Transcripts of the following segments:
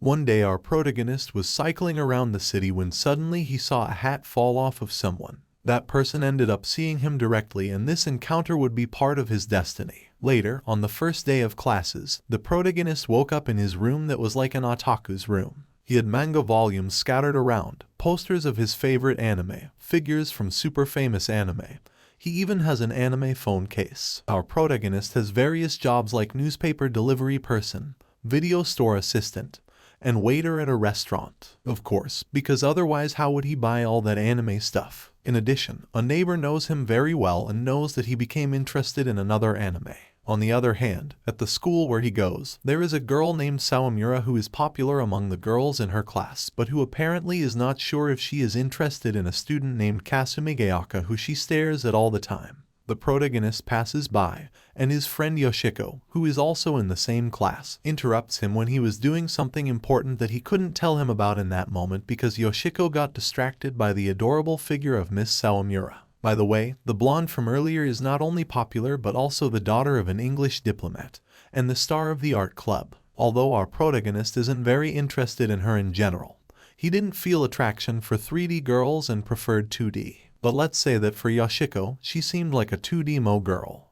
One day our protagonist was cycling around the city when suddenly he saw a hat fall off of someone. That person ended up seeing him directly, and this encounter would be part of his destiny. Later, on the first day of classes, the protagonist woke up in his room that was like an otaku's room. He had manga volumes scattered around, posters of his favorite anime, figures from super famous anime. He even has an anime phone case. Our protagonist has various jobs like newspaper delivery person, video store assistant, and waiter at a restaurant. Of course, because otherwise how would he buy all that anime stuff? In addition, a neighbor knows him very well and knows that he became interested in another anime. On the other hand, at the school where he goes, there is a girl named Sawamura who is popular among the girls in her class, but who apparently is not sure if she is interested in a student named Kasumigeaka who she stares at all the time. The protagonist passes by, and his friend Yoshiko, who is also in the same class, interrupts him when he was doing something important that he couldn't tell him about in that moment because Yoshiko got distracted by the adorable figure of Miss Sawamura. By the way, the blonde from earlier is not only popular but also the daughter of an English diplomat, and the star of the art club. Although our protagonist isn't very interested in her in general, he didn't feel attraction for 3D girls and preferred 2D. But let's say that for Yoshiko, she seemed like a 2D mo girl.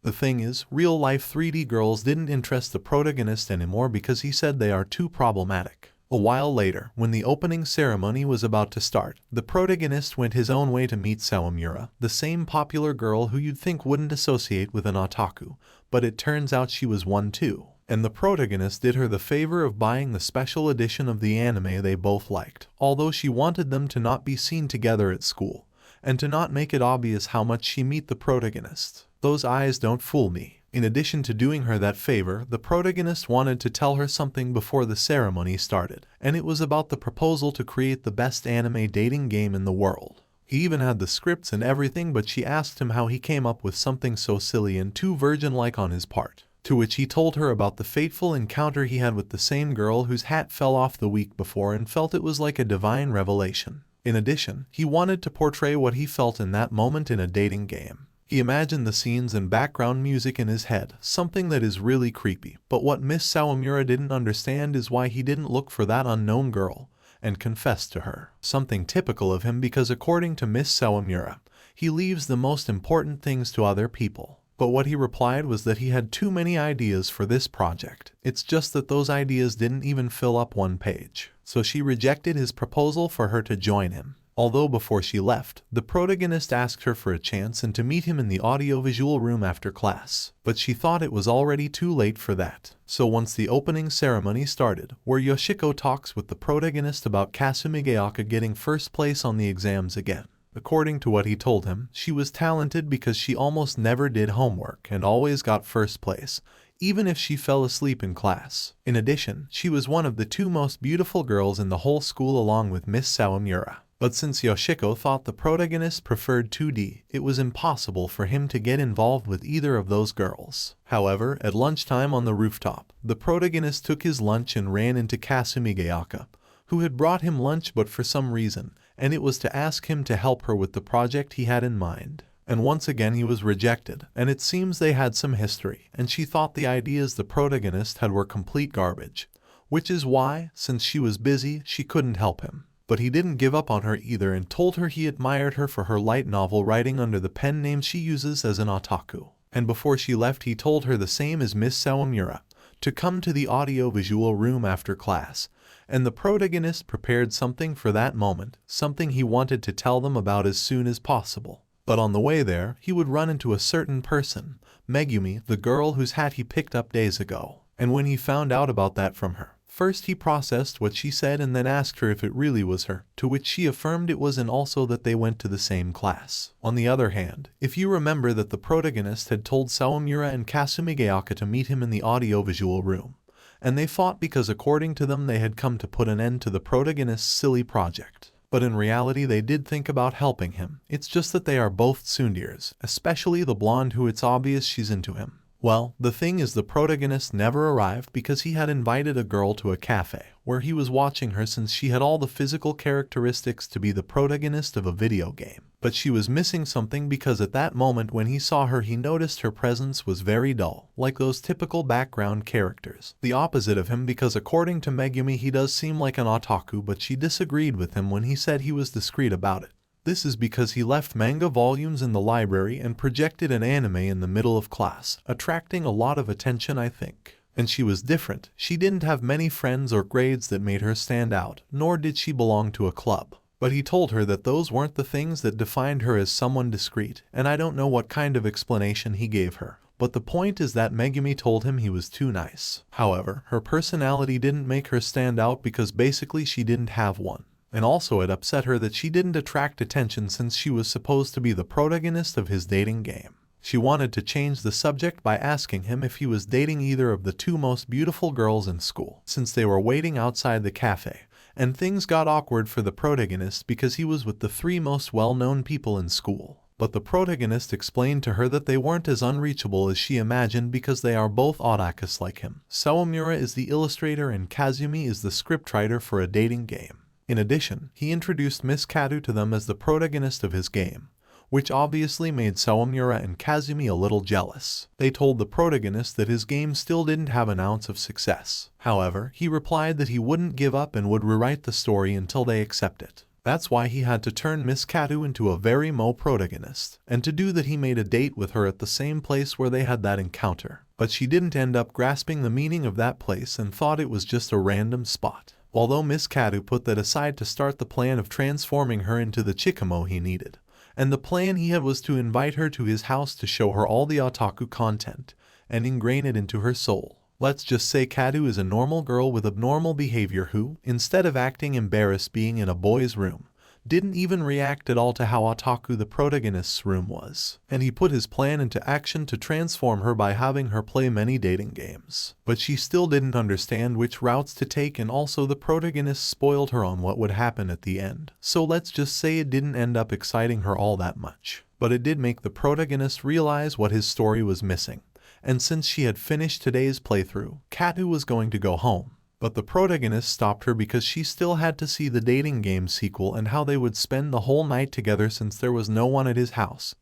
The thing is, real-life 3D girls didn't interest the protagonist anymore because he said they are too problematic. A while later, when the opening ceremony was about to start, the protagonist went his own way to meet Sawamura, the same popular girl who you'd think wouldn't associate with an otaku, but it turns out she was one too. And the protagonist did her the favor of buying the special edition of the anime they both liked, although she wanted them to not be seen together at school, and to not make it obvious how much she meet the protagonist. Those eyes don't fool me. In addition to doing her that favor, the protagonist wanted to tell her something before the ceremony started, and it was about the proposal to create the best anime dating game in the world. He even had the scripts and everything, but she asked him how he came up with something so silly and too virgin-like on his part. To which he told her about the fateful encounter he had with the same girl whose hat fell off the week before and felt it was like a divine revelation. In addition, he wanted to portray what he felt in that moment in a dating game. He imagined the scenes and background music in his head, something that is really creepy. But what Miss Sawamura didn't understand is why he didn't look for that unknown girl and confess to her. Something typical of him because according to Miss Sawamura, he leaves the most important things to other people. But what he replied was that he had too many ideas for this project. It's just that those ideas didn't even fill up one page. So she rejected his proposal for her to join him. Although before she left, the protagonist asked her for a chance and to meet him in the audiovisual room after class. But she thought it was already too late for that. So once the opening ceremony started, where Yoshiko talks with the protagonist about Kasumigeaka getting first place on the exams again. According to what he told him, she was talented because she almost never did homework and always got first place, even if she fell asleep in class. In addition, she was one of the two most beautiful girls in the whole school along with Miss Sawamura. But since Yoshiko thought the protagonist preferred 2D, it was impossible for him to get involved with either of those girls. However, at lunchtime on the rooftop, the protagonist took his lunch and ran into Kasumigeaka, who had brought him lunch but for some reason, and it was to ask him to help her with the project he had in mind. And once again he was rejected, and it seems they had some history, and she thought the ideas the protagonist had were complete garbage, which is why, since she was busy, she couldn't help him. But he didn't give up on her either and told her he admired her for her light novel writing under the pen name she uses as an otaku. And before she left he told her the same as Miss Sawamura, to come to the audio-visual room after class, and the protagonist prepared something for that moment, something he wanted to tell them about as soon as possible. But on the way there, he would run into a certain person, Megumi, the girl whose hat he picked up days ago. And when he found out about that from her, first he processed what she said and then asked her if it really was her, to which she affirmed it was and also that they went to the same class. On the other hand, if you remember that the protagonist had told Sawamura and Kasumigeaka to meet him in the audiovisual room, and they fought because according to them they had come to put an end to the protagonist's silly project. But in reality they did think about helping him. It's just that they are both tsunderes, especially the blonde who it's obvious she's into him. Well, the thing is the protagonist never arrived because he had invited a girl to a cafe, where he was watching her since she had all the physical characteristics to be the protagonist of a video game. But she was missing something because at that moment when he saw her he noticed her presence was very dull, like those typical background characters. The opposite of him because according to Megumi he does seem like an otaku, but she disagreed with him when he said he was discreet about it. This is because he left manga volumes in the library and projected an anime in the middle of class, attracting a lot of attention I think. And she was different. She didn't have many friends or grades that made her stand out, nor did she belong to a club. But he told her that those weren't the things that defined her as someone discreet, and I don't know what kind of explanation he gave her. But the point is that Megumi told him he was too nice. However, her personality didn't make her stand out because basically she didn't have one. And also it upset her that she didn't attract attention since she was supposed to be the protagonist of his dating game. She wanted to change the subject by asking him if he was dating either of the two most beautiful girls in school, since they were waiting outside the cafe. And things got awkward for the protagonist because he was with the three most well-known people in school. But the protagonist explained to her that they weren't as unreachable as she imagined because they are both otakus like him. Sawamura is the illustrator and Kazumi is the scriptwriter for a dating game. In addition, he introduced Miss Kadu to them as the protagonist of his game, which obviously made Sawamura and Kazumi a little jealous. They told the protagonist that his game still didn't have an ounce of success. However, he replied that he wouldn't give up and would rewrite the story until they accept it. That's why he had to turn Miss Kadu into a very moe protagonist, and to do that he made a date with her at the same place where they had that encounter. But she didn't end up grasping the meaning of that place and thought it was just a random spot. Although Miss Kadu put that aside to start the plan of transforming her into the Chikamo he needed. And the plan he had was to invite her to his house to show her all the otaku content, and ingrain it into her soul. Let's just say Kadu is a normal girl with abnormal behavior who, instead of acting embarrassed being in a boy's room, didn't even react at all to how otaku the protagonist's room was. And he put his plan into action to transform her by having her play many dating games. But she still didn't understand which routes to take, and also the protagonist spoiled her on what would happen at the end. So let's just say it didn't end up exciting her all that much. But it did make the protagonist realize what his story was missing. And since she had finished today's playthrough, Kadu was going to go home. But the protagonist stopped her because she still had to see the dating game sequel and how they would spend the whole night together since there was no one at his house.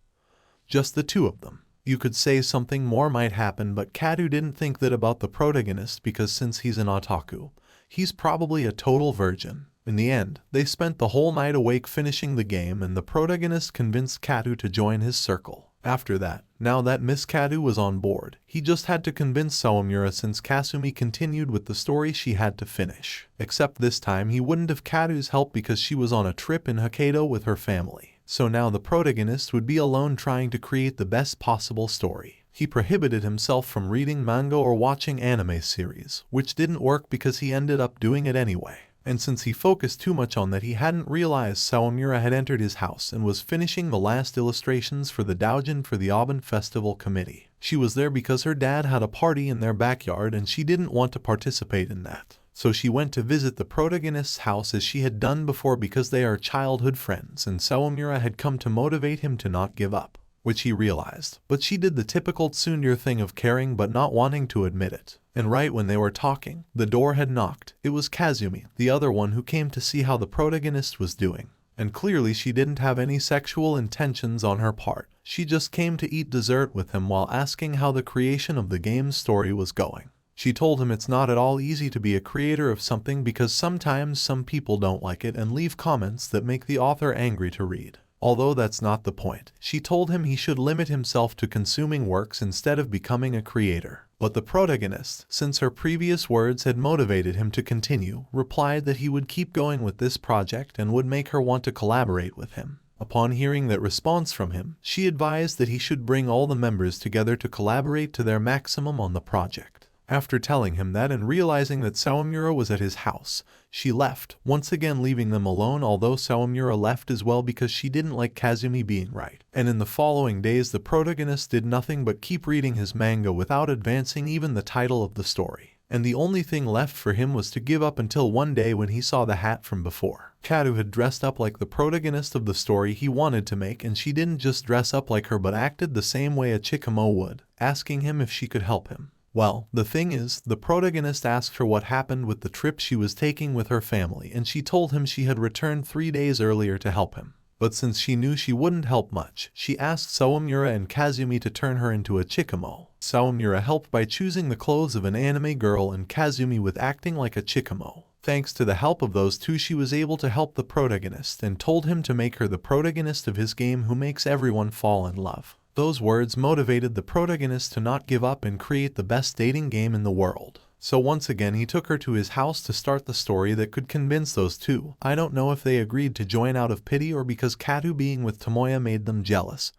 Just the two of them. You could say something more might happen, but Kadu didn't think that about the protagonist because since he's an otaku, he's probably a total virgin. In the end, they spent the whole night awake finishing the game and the protagonist convinced Kadu to join his circle. After that, now that Miss Kadu was on board, he just had to convince Sawamura since Kasumi continued with the story she had to finish. Except this time he wouldn't have Kadu's help because she was on a trip in Hokkaido with her family. So now the protagonist would be alone trying to create the best possible story. He prohibited himself from reading manga or watching anime series, which didn't work because he ended up doing it anyway. And since he focused too much on that, he hadn't realized Sawamura had entered his house and was finishing the last illustrations for the Doujin for the Aubin Festival Committee. She was there because her dad had a party in their backyard and she didn't want to participate in that. So she went to visit the protagonist's house as she had done before because they are childhood friends and Sawamura had come to motivate him to not give up, which he realized. But she did the typical tsundere thing of caring but not wanting to admit it. And right when they were talking, the door had knocked. It was Kazumi, the other one, who came to see how the protagonist was doing. And clearly she didn't have any sexual intentions on her part. She just came to eat dessert with him while asking how the creation of the game's story was going. She told him it's not at all easy to be a creator of something because sometimes some people don't like it and leave comments that make the author angry to read. Although that's not the point, she told him he should limit himself to consuming works instead of becoming a creator. But the protagonist, since her previous words had motivated him to continue, replied that he would keep going with this project and would make her want to collaborate with him. Upon hearing that response from him, she advised that he should bring all the members together to collaborate to their maximum on the project. After telling him that and realizing that Sawamura was at his house, she left, once again leaving them alone, although Sawamura left as well because she didn't like Kazumi being right. And in the following days the protagonist did nothing but keep reading his manga without advancing even the title of the story. And the only thing left for him was to give up until one day when he saw the hat from before. Kadu had dressed up like the protagonist of the story he wanted to make, and she didn't just dress up like her but acted the same way a chikamo would, asking him if she could help him. Well, the thing is, the protagonist asked her what happened with the trip she was taking with her family and she told him she had returned 3 days earlier to help him. But since she knew she wouldn't help much, she asked Sawamura and Kazumi to turn her into a chikamo. Sawamura helped by choosing the clothes of an anime girl and Kazumi with acting like a chikamo. Thanks to the help of those two, she was able to help the protagonist and told him to make her the protagonist of his game who makes everyone fall in love. Those words motivated the protagonist to not give up and create the best dating game in the world. So once again he took her to his house to start the story that could convince those two. I don't know if they agreed to join out of pity or because Katu being with Tomoya made them jealous.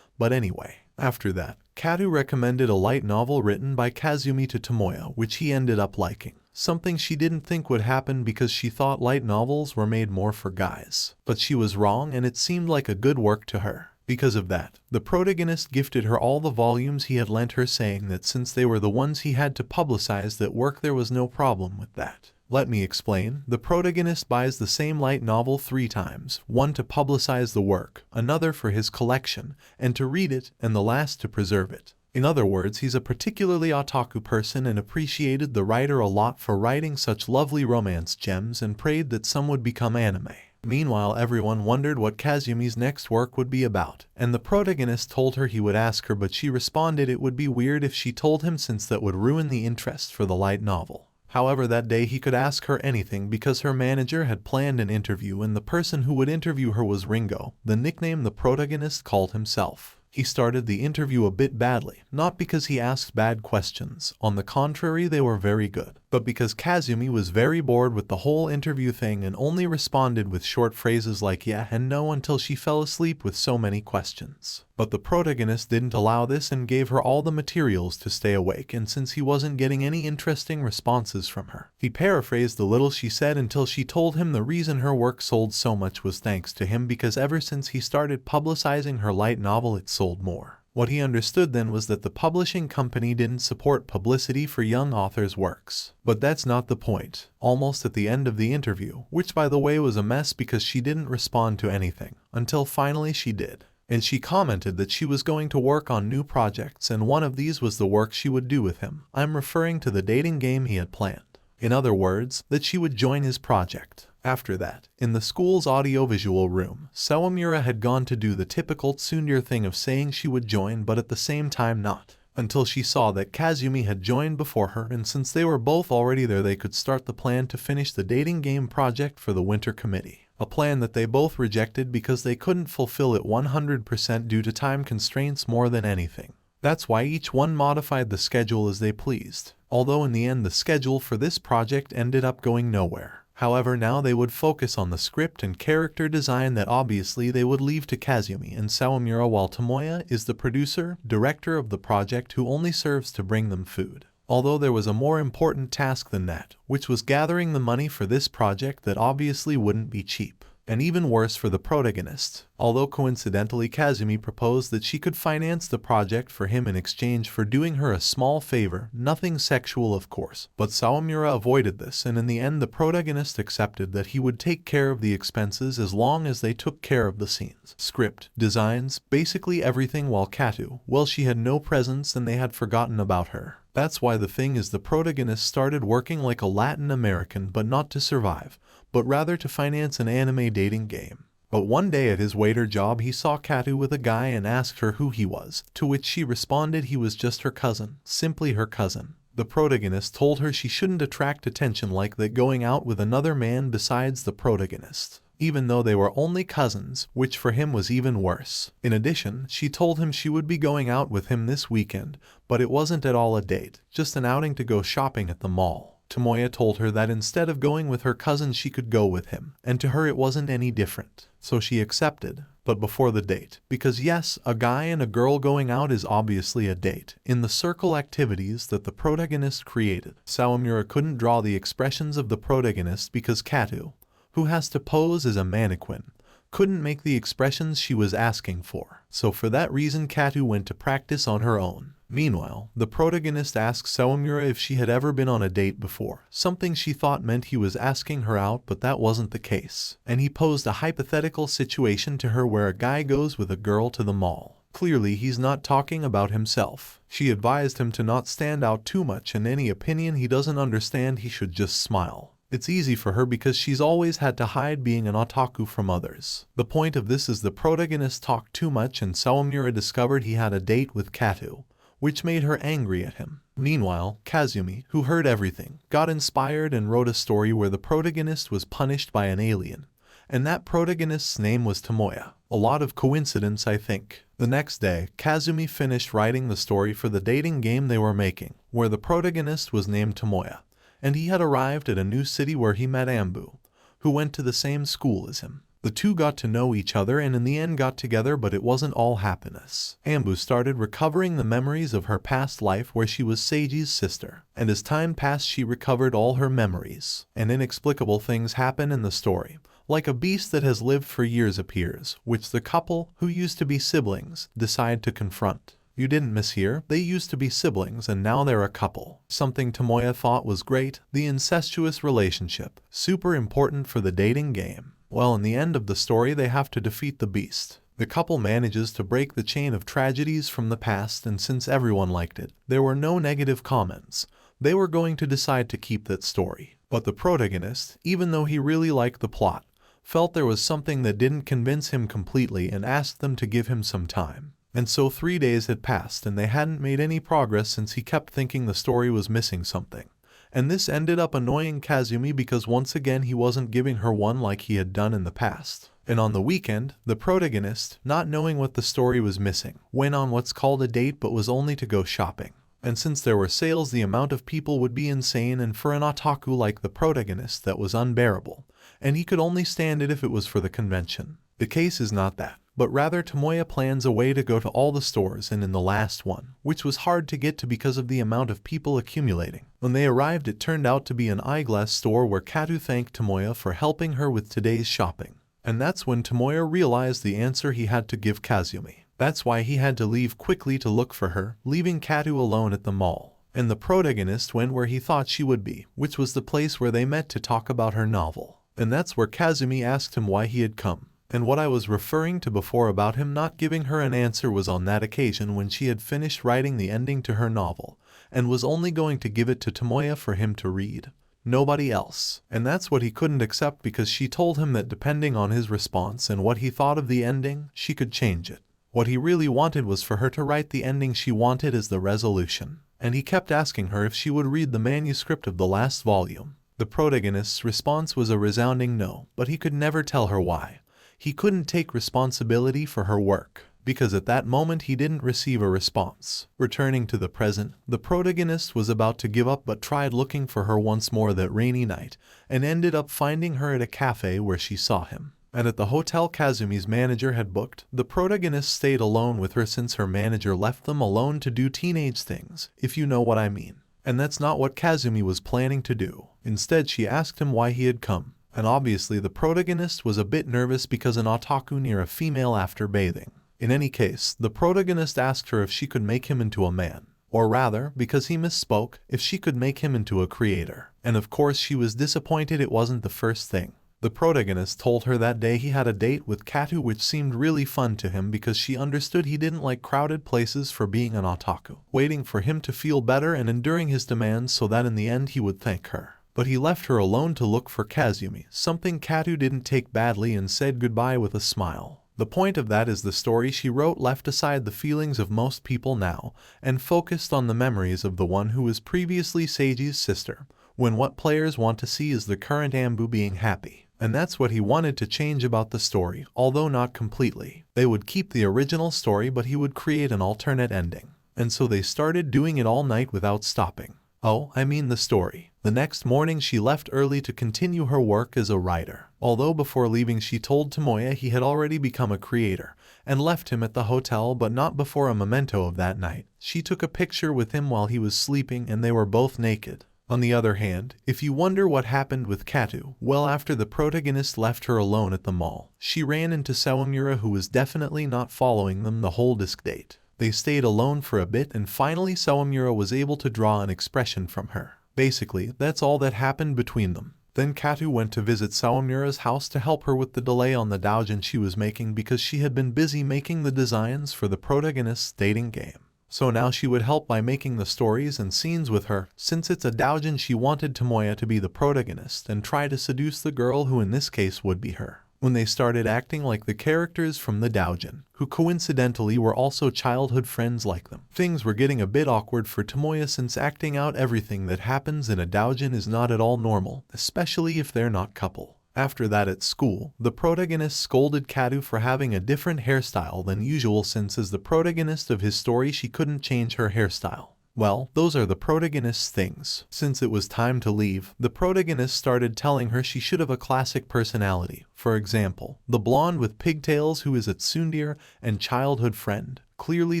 But anyway, after that, Katu recommended a light novel written by Kazumi to Tomoya, which he ended up liking. Something she didn't think would happen because she thought light novels were made more for guys. But she was wrong and it seemed like a good work to her. Because of that, the protagonist gifted her all the volumes he had lent her, saying that since they were the ones he had to publicize that work, there was no problem with that. Let me explain. The protagonist buys the same light novel 3 times, one to publicize the work, another for his collection, and to read it, and the last to preserve it. In other words, he's a particularly otaku person and appreciated the writer a lot for writing such lovely romance gems and prayed that some would become anime. Meanwhile, everyone wondered what Kazumi's next work would be about, and the protagonist told her he would ask her, but she responded it would be weird if she told him since that would ruin the interest for the light novel. However, that day he could ask her anything because her manager had planned an interview and the person who would interview her was Ringo, the nickname the protagonist called himself. He started the interview a bit badly, not because he asked bad questions, on the contrary they were very good, but because Kazumi was very bored with the whole interview thing and only responded with short phrases like yeah and no until she fell asleep with so many questions. But the protagonist didn't allow this and gave her all the materials to stay awake, and since he wasn't getting any interesting responses from her, he paraphrased the little she said until she told him the reason her work sold so much was thanks to him because ever since he started publicizing her light novel it sold more. What he understood then was that the publishing company didn't support publicity for young authors' works. But that's not the point. Almost at the end of the interview, which by the way was a mess because she didn't respond to anything, until finally she did. And she commented that she was going to work on new projects and one of these was the work she would do with him. I'm referring to the dating game he had planned. In other words, that she would join his project. After that, in the school's audiovisual room, Sawamura had gone to do the typical tsundere thing of saying she would join but at the same time not, until she saw that Kazumi had joined before her, and since they were both already there they could start the plan to finish the dating game project for the winter committee. A plan that they both rejected because they couldn't fulfill it 100% due to time constraints more than anything. That's why each one modified the schedule as they pleased, although in the end the schedule for this project ended up going nowhere. However, now they would focus on the script and character design that obviously they would leave to Kazumi and Sawamura, while Tomoya is the producer, director of the project who only serves to bring them food. Although there was a more important task than that, which was gathering the money for this project that obviously wouldn't be cheap. And even worse for the protagonist, although coincidentally Kazumi proposed that she could finance the project for him in exchange for doing her a small favor, nothing sexual of course, but Sawamura avoided this and in the end the protagonist accepted that he would take care of the expenses as long as they took care of the scenes, script, designs, basically everything, while Katu, well, she had no presence and they had forgotten about her. That's why the thing is the protagonist started working like a Latin American, but not to survive, but rather to finance an anime dating game. But one day at his waiter job he saw Katu with a guy and asked her who he was, to which she responded he was just her cousin, simply her cousin. The protagonist told her she shouldn't attract attention like that going out with another man besides the protagonist, even though they were only cousins, which for him was even worse. In addition, she told him she would be going out with him this weekend, but it wasn't at all a date, just an outing to go shopping at the mall. Tomoya told her that instead of going with her cousin she could go with him, and to her it wasn't any different. So she accepted, but before the date, because yes, a guy and a girl going out is obviously a date, in the circle activities that the protagonist created. Sawamura couldn't draw the expressions of the protagonist because Katu, who has to pose as a mannequin, couldn't make the expressions she was asking for. So for that reason Katu went to practice on her own. Meanwhile, the protagonist asked Sawamura if she had ever been on a date before, something she thought meant he was asking her out, but that wasn't the case. And he posed a hypothetical situation to her where a guy goes with a girl to the mall. Clearly he's not talking about himself. She advised him to not stand out too much and any opinion he doesn't understand he should just smile. It's easy for her because she's always had to hide being an otaku from others. The point of this is the protagonist talked too much and Sawamura discovered he had a date with Katu, which made her angry at him. Meanwhile, Kazumi, who heard everything, got inspired and wrote a story where the protagonist was punished by an alien. And that protagonist's name was Tomoya. A lot of coincidence, I think. The next day, Kazumi finished writing the story for the dating game they were making, where the protagonist was named Tomoya, and he had arrived at a new city where he met Ambu, who went to the same school as him. The two got to know each other and in the end got together, but it wasn't all happiness. Ambu started recovering the memories of her past life where she was Seiji's sister, and as time passed she recovered all her memories, and inexplicable things happen in the story. Like a beast that has lived for years appears, which the couple, who used to be siblings, decide to confront. You didn't mishear, they used to be siblings and now they're a couple. Something Tomoya thought was great, the incestuous relationship, super important for the dating game. Well, in the end of the story they have to defeat the beast. The couple manages to break the chain of tragedies from the past, and since everyone liked it, there were no negative comments. They were going to decide to keep that story. But the protagonist, even though he really liked the plot, felt there was something that didn't convince him completely and asked them to give him some time. And so 3 days had passed and they hadn't made any progress since he kept thinking the story was missing something. And this ended up annoying Kazumi because once again he wasn't giving her one like he had done in the past. And on the weekend, the protagonist, not knowing what the story was missing, went on what's called a date but was only to go shopping. And since there were sales, the amount of people would be insane, and for an otaku like the protagonist that was unbearable, and he could only stand it if it was for the convention. The case is not that, but rather Tomoya plans a way to go to all the stores, and in the last one, which was hard to get to because of the amount of people accumulating. When they arrived it turned out to be an eyeglass store where Katu thanked Tomoya for helping her with today's shopping. And that's when Tomoya realized the answer he had to give Kazumi. That's why he had to leave quickly to look for her, leaving Katu alone at the mall. And the protagonist went where he thought she would be, which was the place where they met to talk about her novel. And that's where Kazumi asked him why he had come. And what I was referring to before about him not giving her an answer was on that occasion when she had finished writing the ending to her novel, and was only going to give it to Tomoya for him to read. Nobody else. And that's what he couldn't accept because she told him that depending on his response and what he thought of the ending, she could change it. What he really wanted was for her to write the ending she wanted as the resolution. And he kept asking her if she would read the manuscript of the last volume. The protagonist's response was a resounding no, but he could never tell her why. He couldn't take responsibility for her work, because at that moment he didn't receive a response. Returning to the present, the protagonist was about to give up but tried looking for her once more that rainy night, and ended up finding her at a cafe where she saw him. And at the hotel Kazumi's manager had booked, the protagonist stayed alone with her since her manager left them alone to do teenage things, if you know what I mean. And that's not what Kazumi was planning to do. Instead, she asked him why he had come. And obviously the protagonist was a bit nervous because an otaku near a female after bathing. In any case, the protagonist asked her if she could make him into a man. Or rather, because he misspoke, if she could make him into a creator. And of course she was disappointed it wasn't the first thing. The protagonist told her that day he had a date with Katu, which seemed really fun to him because she understood he didn't like crowded places for being an otaku, waiting for him to feel better and enduring his demands so that in the end he would thank her. But he left her alone to look for Kazumi, something Katu didn't take badly, and said goodbye with a smile. The point of that is the story she wrote left aside the feelings of most people now, and focused on the memories of the one who was previously Seiji's sister, when what players want to see is the current Ambu being happy. And that's what he wanted to change about the story, although not completely. They would keep the original story but he would create an alternate ending. And so they started doing it all night without stopping. Oh, I mean the story. The next morning she left early to continue her work as a writer. Although before leaving she told Tomoya he had already become a creator, and left him at the hotel, but not before a memento of that night. She took a picture with him while he was sleeping and they were both naked. On the other hand, if you wonder what happened with Katu, well, after the protagonist left her alone at the mall, she ran into Sawamura, who was definitely not following them the whole disc date. They stayed alone for a bit and finally Sawamura was able to draw an expression from her. Basically, that's all that happened between them. Then Katu went to visit Sawamura's house to help her with the delay on the doujin she was making because she had been busy making the designs for the protagonist's dating game. So now she would help by making the stories and scenes with her. Since it's a doujin, she wanted Tomoya to be the protagonist and try to seduce the girl, who in this case would be her. When they started acting like the characters from the doujin, who coincidentally were also childhood friends like them, things were getting a bit awkward for Tomoya, since acting out everything that happens in a doujin is not at all normal, especially if they're not couple. After that, at school, the protagonist scolded Katu for having a different hairstyle than usual, since as the protagonist of his story she couldn't change her hairstyle. Well, those are the protagonist's things. Since it was time to leave, the protagonist started telling her she should have a classic personality. For example, the blonde with pigtails who is a tsundere and childhood friend, clearly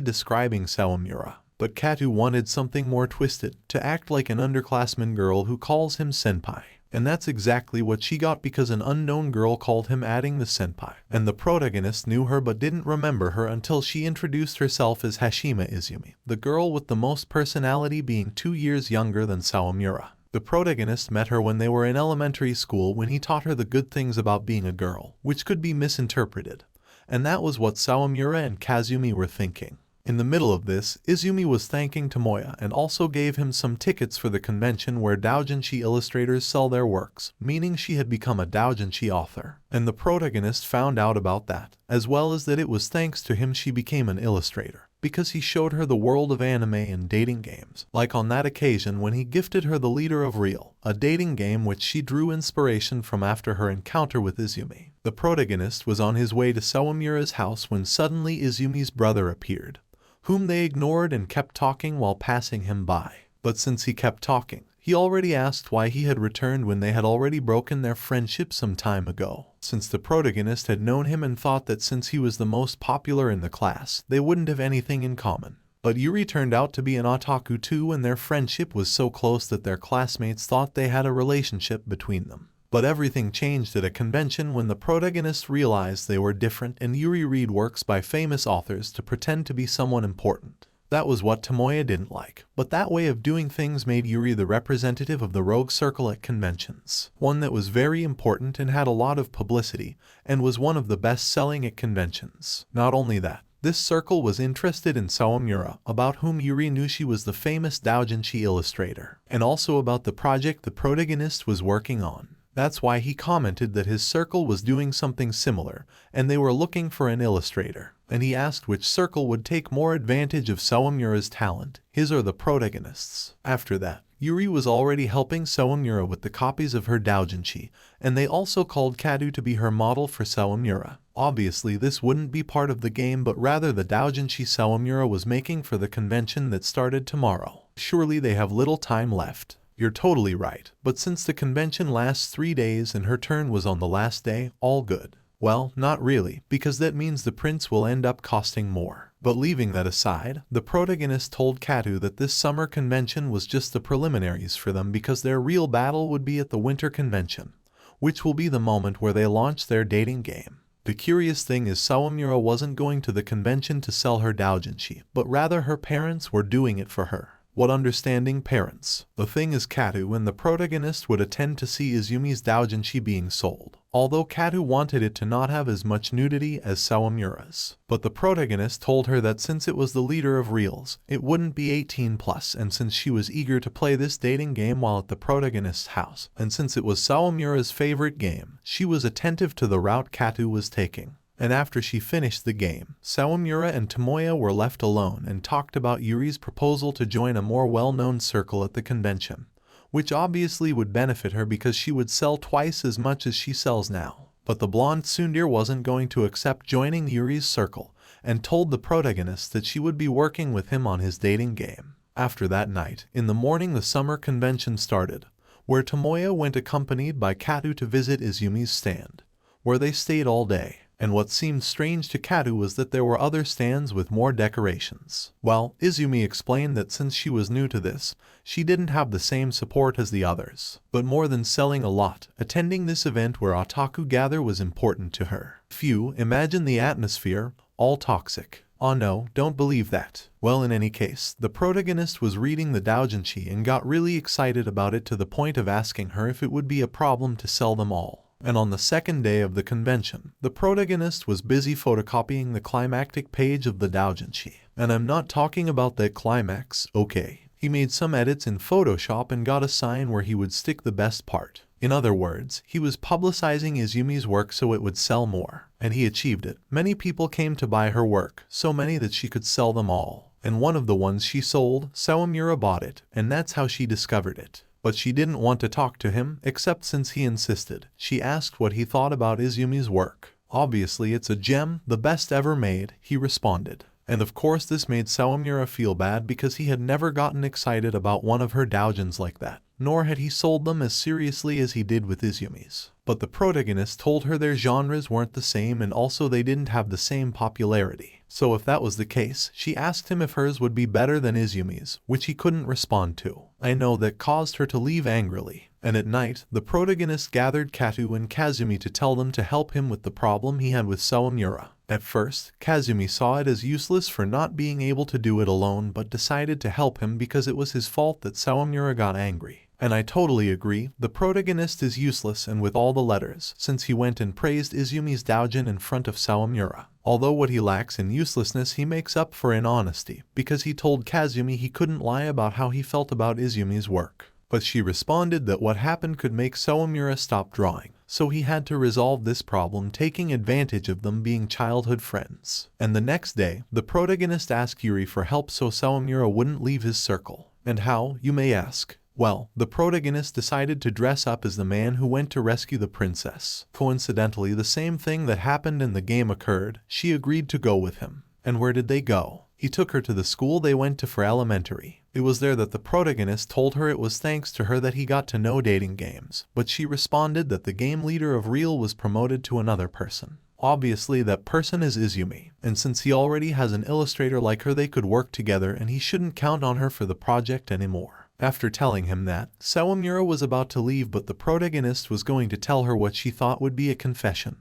describing Sawamura. But Katu wanted something more twisted, to act like an underclassman girl who calls him senpai. And that's exactly what she got, because an unknown girl called him, adding the senpai. And the protagonist knew her but didn't remember her until she introduced herself as Hashima Izumi, the girl with the most personality, being 2 years younger than Sawamura. The protagonist met her when they were in elementary school, when he taught her the good things about being a girl, which could be misinterpreted. And that was what Sawamura and Kazumi were thinking. In the middle of this, Izumi was thanking Tomoya and also gave him some tickets for the convention where doujinshi illustrators sell their works, meaning she had become a doujinshi author. And the protagonist found out about that, as well as that it was thanks to him she became an illustrator, because he showed her the world of anime and dating games, like on that occasion when he gifted her The Leader of Real, a dating game which she drew inspiration from after her encounter with Izumi. The protagonist was on his way to Sawamura's house when suddenly Izumi's brother appeared, whom they ignored and kept talking while passing him by. But since he kept talking, he already asked why he had returned when they had already broken their friendship some time ago. Since the protagonist had known him and thought that since he was the most popular in the class, they wouldn't have anything in common. But Yuri turned out to be an otaku too, and their friendship was so close that their classmates thought they had a relationship between them. But everything changed at a convention when the protagonists realized they were different, and Yuri read works by famous authors to pretend to be someone important. That was what Tomoya didn't like, but that way of doing things made Yuri the representative of the rogue circle at conventions, one that was very important and had a lot of publicity, and was one of the best selling at conventions. Not only that, this circle was interested in Sawamura, about whom Yuri knew she was the famous doujinshi illustrator, and also about the project the protagonist was working on. That's why he commented that his circle was doing something similar, and they were looking for an illustrator. And he asked which circle would take more advantage of Sawamura's talent, his or the protagonist's. After that, Yuri was already helping Sawamura with the copies of her doujinshi, and they also called Katu to be her model for Sawamura. Obviously this wouldn't be part of the game, but rather the doujinshi Sawamura was making for the convention that started tomorrow. Surely they have little time left. You're totally right, but since the convention lasts 3 days and her turn was on the last day, all good. Well, not really, because that means the prince will end up costing more. But leaving that aside, the protagonist told Katu that this summer convention was just the preliminaries for them, because their real battle would be at the winter convention, which will be the moment where they launch their dating game. The curious thing is Sawamura wasn't going to the convention to sell her doujinshi, but rather her parents were doing it for her. What understanding parents. The thing is, Katu and the protagonist would attend to see Izumi's doujinshi being sold, although Katu wanted it to not have as much nudity as Sawamura's. But the protagonist told her that since it was the leader of reels, it wouldn't be 18+, and since she was eager to play this dating game while at the protagonist's house, and since it was Sawamura's favorite game, she was attentive to the route Katu was taking. And after she finished the game, Sawamura and Tomoya were left alone and talked about Yuri's proposal to join a more well-known circle at the convention, which obviously would benefit her because she would sell twice as much as she sells now. But the blonde tsundere wasn't going to accept joining Yuri's circle and told the protagonist that she would be working with him on his dating game. After that night, in the morning the summer convention started, where Tomoya went accompanied by Katu to visit Izumi's stand, where they stayed all day. And what seemed strange to Katu was that there were other stands with more decorations. Well, Izumi explained that since she was new to this, she didn't have the same support as the others. But more than selling a lot, attending this event where otaku gather was important to her. Phew, imagine the atmosphere, all toxic. Oh no, don't believe that. Well, in any case, the protagonist was reading the doujinshi and got really excited about it to the point of asking her if it would be a problem to sell them all. And on the second day of the convention, the protagonist was busy photocopying the climactic page of the doujinshi. And I'm not talking about that climax, okay? He made some edits in Photoshop and got a sign where he would stick the best part. In other words, he was publicizing Izumi's work so it would sell more. And he achieved it. Many people came to buy her work, so many that she could sell them all. And one of the ones she sold, Sawamura bought it, and that's how she discovered it. But she didn't want to talk to him, except since he insisted. She asked what he thought about Izumi's work. Obviously it's a gem, the best ever made, he responded. And of course this made Sawamura feel bad because he had never gotten excited about one of her doujins like that, nor had he sold them as seriously as he did with Izumi's. But the protagonist told her their genres weren't the same and also they didn't have the same popularity. So if that was the case, she asked him if hers would be better than Izumi's, which he couldn't respond to. I know that caused her to leave angrily. And at night, the protagonist gathered Kato and Kazumi to tell them to help him with the problem he had with Sawamura. At first, Kazumi saw it as useless for not being able to do it alone but decided to help him because it was his fault that Sawamura got angry. And I totally agree, the protagonist is useless and with all the letters, since he went and praised Izumi's doujin in front of Sawamura. Although what he lacks in uselessness he makes up for in honesty, because he told Kazumi he couldn't lie about how he felt about Izumi's work. But she responded that what happened could make Sawamura stop drawing, so he had to resolve this problem taking advantage of them being childhood friends. And the next day, the protagonist asked Yuri for help so Sawamura wouldn't leave his circle. And how, you may ask? Well, the protagonist decided to dress up as the man who went to rescue the princess. Coincidentally, the same thing that happened in the game occurred. She agreed to go with him. And where did they go? He took her to the school they went to for elementary. It was there that the protagonist told her it was thanks to her that he got to know dating games, but she responded that the game leader of Real was promoted to another person. Obviously that person is Izumi, and since he already has an illustrator like her they could work together and he shouldn't count on her for the project anymore. After telling him that, Sawamura was about to leave but the protagonist was going to tell her what she thought would be a confession.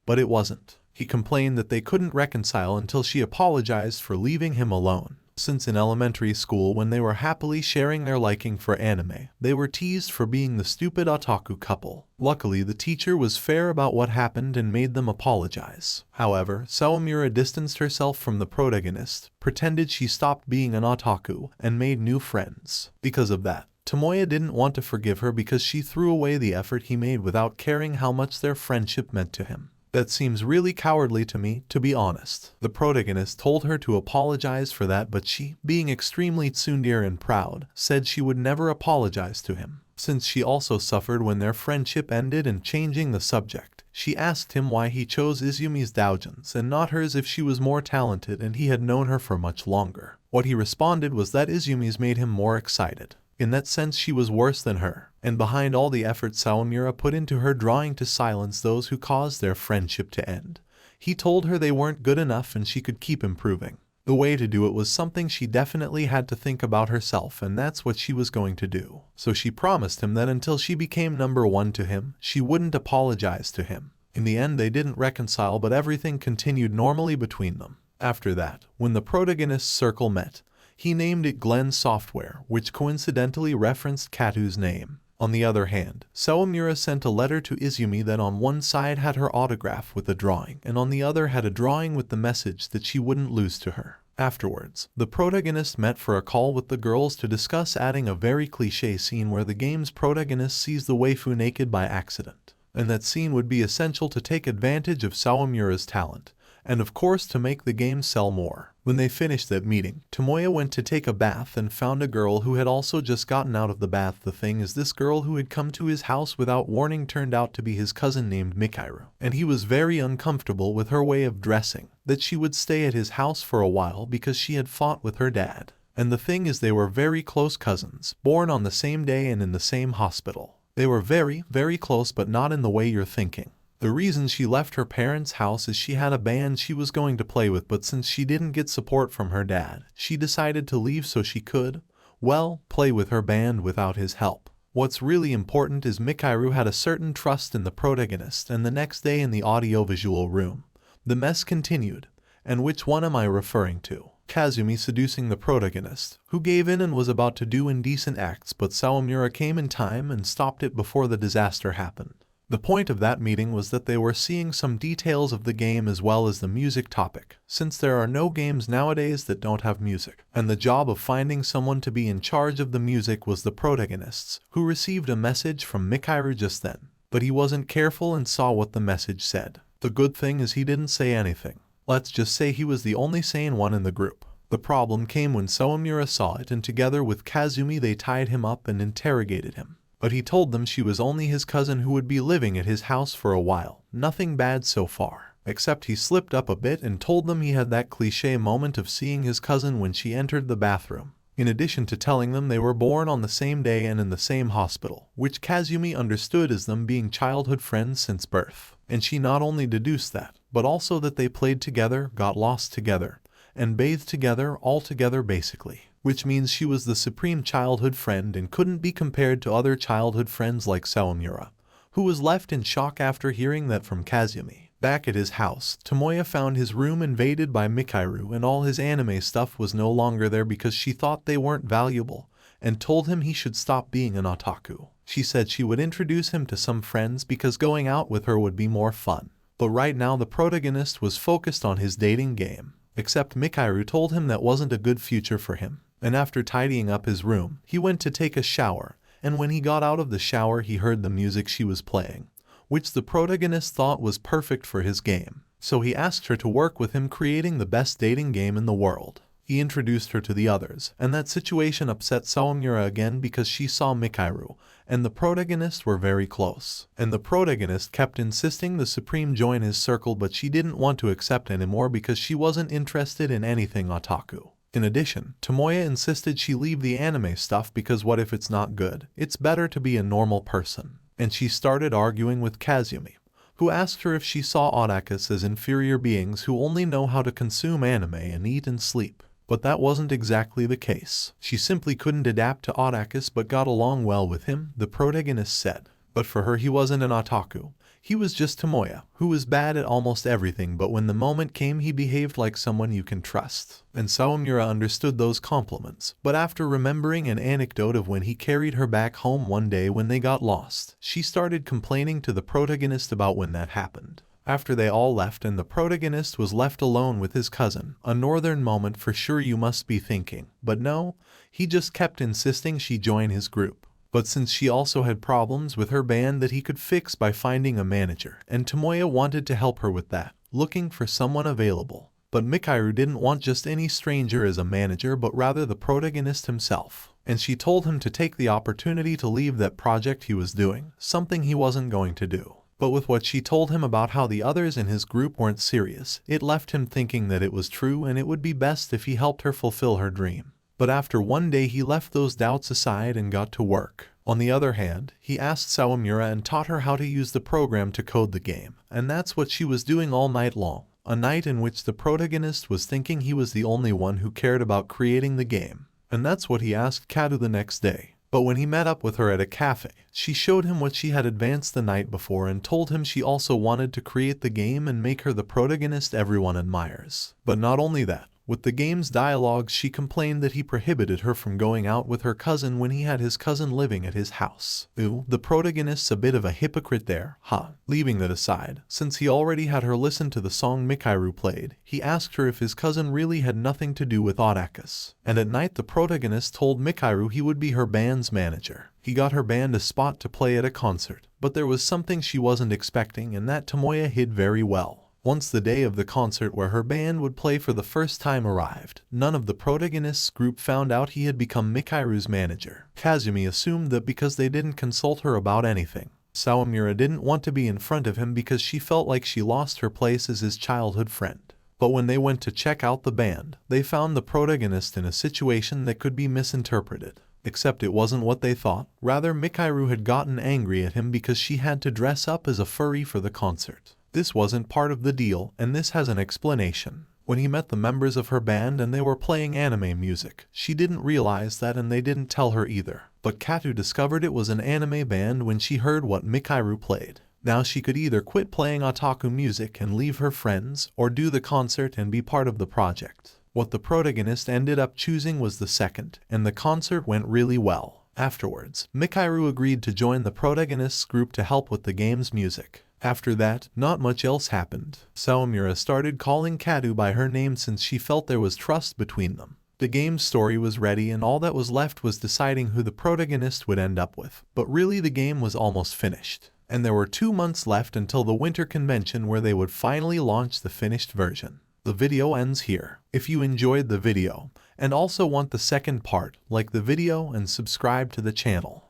But it wasn't. He complained that they couldn't reconcile until she apologized for leaving him alone. Since in elementary school when they were happily sharing their liking for anime, they were teased for being the stupid otaku couple. Luckily the teacher was fair about what happened and made them apologize. However, Sawamura distanced herself from the protagonist, pretended she stopped being an otaku, and made new friends. Because of that, Tomoya didn't want to forgive her because she threw away the effort he made without caring how much their friendship meant to him. That seems really cowardly to me, to be honest. The protagonist told her to apologize for that but she, being extremely tsundere and proud, said she would never apologize to him. Since she also suffered when their friendship ended and changing the subject, she asked him why he chose Izumi's doujins and not hers if she was more talented and he had known her for much longer. What he responded was that Izumi's made him more excited. In that sense she was worse than her, and behind all the effort Sawamura put into her drawing to silence those who caused their friendship to end, he told her they weren't good enough and she could keep improving. The way to do it was something she definitely had to think about herself and that's what she was going to do. So she promised him that until she became number one to him, she wouldn't apologize to him. In the end they didn't reconcile but everything continued normally between them. After that, when the protagonist's circle met, he named it Glen Software, which coincidentally referenced Kato's name. On the other hand, Sawamura sent a letter to Izumi that on one side had her autograph with a drawing and on the other had a drawing with the message that she wouldn't lose to her. Afterwards, the protagonist met for a call with the girls to discuss adding a very cliché scene where the game's protagonist sees the waifu naked by accident. And that scene would be essential to take advantage of Sawamura's talent, and of course to make the game sell more. When they finished that meeting, Tomoya went to take a bath and found a girl who had also just gotten out of the bath. The thing is, this girl who had come to his house without warning turned out to be his cousin named Mikairu, and he was very uncomfortable with her way of dressing, that she would stay at his house for a while because she had fought with her dad. And the thing is, they were very close cousins, born on the same day and in the same hospital. They were very, very close but not in the way you're thinking. The reason she left her parents' house is she had a band she was going to play with, but since she didn't get support from her dad, she decided to leave so she could, well, play with her band without his help. What's really important is Mikairu had a certain trust in the protagonist, and the next day in the audiovisual room, the mess continued. And which one am I referring to? Kazumi seducing the protagonist, who gave in and was about to do indecent acts, but Sawamura came in time and stopped it before the disaster happened. The point of that meeting was that they were seeing some details of the game as well as the music topic, since there are no games nowadays that don't have music, and the job of finding someone to be in charge of the music was the protagonists, who received a message from Mikharu just then. But he wasn't careful and saw what the message said. The good thing is he didn't say anything. Let's just say he was the only sane one in the group. The problem came when Sawamura saw it, and together with Kazumi they tied him up and interrogated him. But he told them she was only his cousin who would be living at his house for a while. Nothing bad so far. Except he slipped up a bit and told them he had that cliché moment of seeing his cousin when she entered the bathroom. In addition to telling them they were born on the same day and in the same hospital, which Kazumi understood as them being childhood friends since birth. And she not only deduced that, but also that they played together, got lost together, and bathed together, all together basically. Which means she was the supreme childhood friend and couldn't be compared to other childhood friends like Sawamura, who was left in shock after hearing that from Kazumi. Back at his house, Tomoya found his room invaded by Mikharu and all his anime stuff was no longer there because she thought they weren't valuable, and told him he should stop being an otaku. She said she would introduce him to some friends because going out with her would be more fun. But right now the protagonist was focused on his dating game. Except Mikharu told him that wasn't a good future for him. And after tidying up his room, he went to take a shower, and when he got out of the shower he heard the music she was playing, which the protagonist thought was perfect for his game. So he asked her to work with him creating the best dating game in the world. He introduced her to the others, and that situation upset Sawamura again because she saw Mikharu, and the protagonist were very close. And the protagonist kept insisting the Supreme join his circle, but she didn't want to accept anymore because she wasn't interested in anything otaku. In addition, Tomoya insisted she leave the anime stuff because what if it's not good? It's better to be a normal person. And she started arguing with Kazumi, who asked her if she saw otakus as inferior beings who only know how to consume anime and eat and sleep. But that wasn't exactly the case. She simply couldn't adapt to otakus but got along well with him, the protagonist said. But for her he wasn't an otaku. He was just Tomoya, who was bad at almost everything, but when the moment came he behaved like someone you can trust. And Sawamura understood those compliments, but after remembering an anecdote of when he carried her back home one day when they got lost, she started complaining to the protagonist about when that happened. After they all left and the protagonist was left alone with his cousin, a northern moment for sure you must be thinking, but no, he just kept insisting she join his group. But since she also had problems with her band that he could fix by finding a manager, and Tomoya wanted to help her with that, looking for someone available. But Mikharu didn't want just any stranger as a manager but rather the protagonist himself. And she told him to take the opportunity to leave that project he was doing, something he wasn't going to do. But with what she told him about how the others in his group weren't serious, it left him thinking that it was true and it would be best if he helped her fulfill her dream. But after one day he left those doubts aside and got to work. On the other hand, he asked Sawamura and taught her how to use the program to code the game, and that's what she was doing all night long. A night in which the protagonist was thinking he was the only one who cared about creating the game. And that's what he asked Kadu the next day. But when he met up with her at a cafe, she showed him what she had advanced the night before and told him she also wanted to create the game and make her the protagonist everyone admires. But not only that, with the game's dialogues she complained that he prohibited her from going out with her cousin when he had his cousin living at his house. Ooh, the protagonist's a bit of a hypocrite there, huh? Leaving that aside, since he already had her listen to the song Mikharu played, he asked her if his cousin really had nothing to do with otakus. And at night the protagonist told Mikharu he would be her band's manager. He got her band a spot to play at a concert, but there was something she wasn't expecting and that Tomoya hid very well. Once the day of the concert where her band would play for the first time arrived, none of the protagonist's group found out he had become Mikharu's manager. Kazumi assumed that because they didn't consult her about anything. Sawamura didn't want to be in front of him because she felt like she lost her place as his childhood friend. But when they went to check out the band, they found the protagonist in a situation that could be misinterpreted. Except it wasn't what they thought. Rather, Mikharu had gotten angry at him because she had to dress up as a furry for the concert. This wasn't part of the deal, and this has an explanation. When he met the members of her band and they were playing anime music, she didn't realize that and they didn't tell her either. But Katu discovered it was an anime band when she heard what Mikharu played. Now she could either quit playing otaku music and leave her friends, or do the concert and be part of the project. What the protagonist ended up choosing was the second, and the concert went really well. Afterwards, Mikairu agreed to join the protagonist's group to help with the game's music. After that, not much else happened. Sawamura started calling Kadu by her name since she felt there was trust between them. The game's story was ready and all that was left was deciding who the protagonist would end up with. But really the game was almost finished, and there were 2 months left until the winter convention where they would finally launch the finished version. The video ends here. If you enjoyed the video, and also want the second part, like the video and subscribe to the channel.